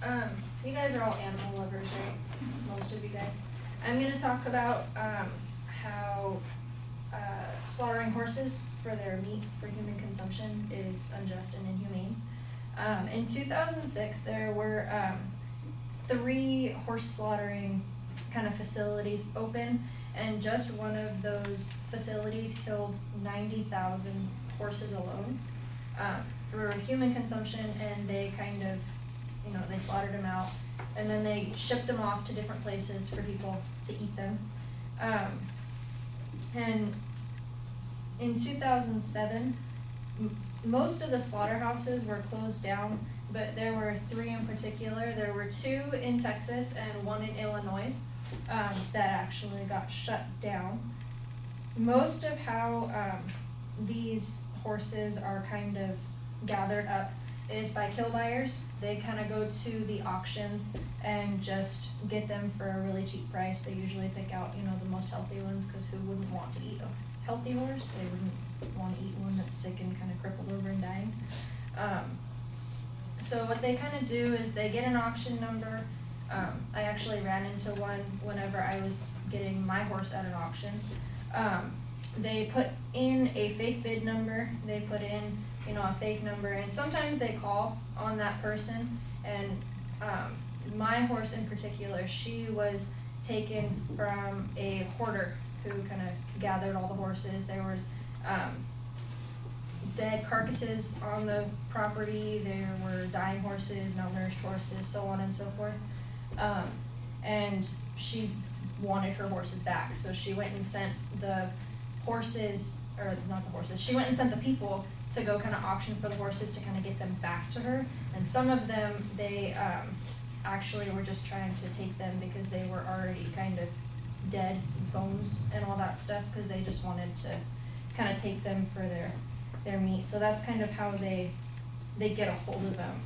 You guys are all animal lovers, right? Most of you guys. I'm gonna talk about, how, slaughtering horses for their meat for human consumption is unjust and inhumane. In 2006, there were, 3 horse slaughtering kind of facilities open, and just one of those facilities killed 90,000 horses alone, for human consumption, and they kind of, they slaughtered them out, and then they shipped them off to different places for people to eat them. And in 2007, most of the slaughterhouses were closed down, but there were 3 in particular. There were 2 in Texas and 1 in Illinois, that actually got shut down. Most of how, these horses are kind of gathered up is by kill buyers. They kind of go to the auctions and just get them for a really cheap price. They usually pick out, the most healthy ones, because who wouldn't want to eat a healthy horse? They wouldn't want to eat one that's sick and kind of crippled over and dying. So what they kind of do is they get an auction number. I actually ran into one whenever I was getting my horse at an auction. They put in a fake bid number. They put in, a fake number, and sometimes they call on that person. And my horse in particular, she was taken from a hoarder who kind of gathered all the horses. There was dead carcasses on the property. There were dying horses, malnourished horses, so on and so forth. And she wanted her horses back, so she went and sent the horses, or not the horses, she went and sent the people to go kind of auction for the horses to kind of get them back to her. And some of them, they actually were just trying to take them because they were already kind of dead, bones and all that stuff, because they just wanted to kind of take them for their meat. So that's kind of how they get a hold of them.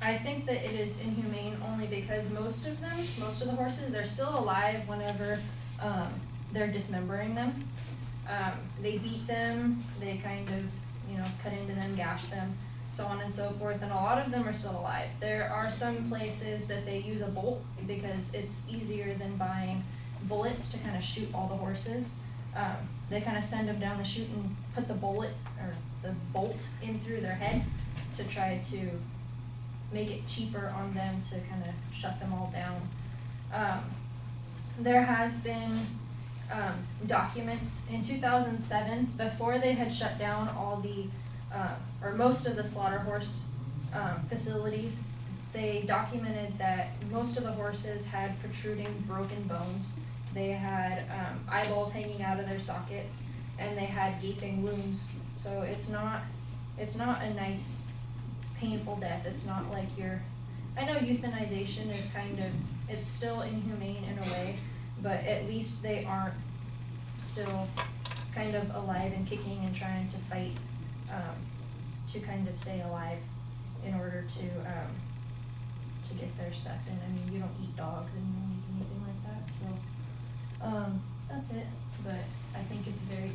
I think that it is inhumane only because most of the horses, they're still alive whenever they're dismembering them. They beat them, they kind of, cut into them, gash them, so on and so forth, and a lot of them are still alive. There are some places that they use a bolt because it's easier than buying bullets to kind of shoot all the horses. They kind of send them down the chute and put the bullet or the bolt in through their head to try to make it cheaper on them to kind of shut them all down. There has been documents in 2007, before they had shut down all the, or most of the slaughter horse facilities. They documented that most of the horses had protruding broken bones. They had eyeballs hanging out of their sockets, and they had gaping wounds. So it's not a nice, painful death. It's not like I know euthanization is it's still inhumane in a way, but at least they aren't still kind of alive and kicking and trying to fight to kind of stay alive in order to get their stuff in. I mean, you don't eat dogs and you don't eat anything like that, so that's it. But I think it's very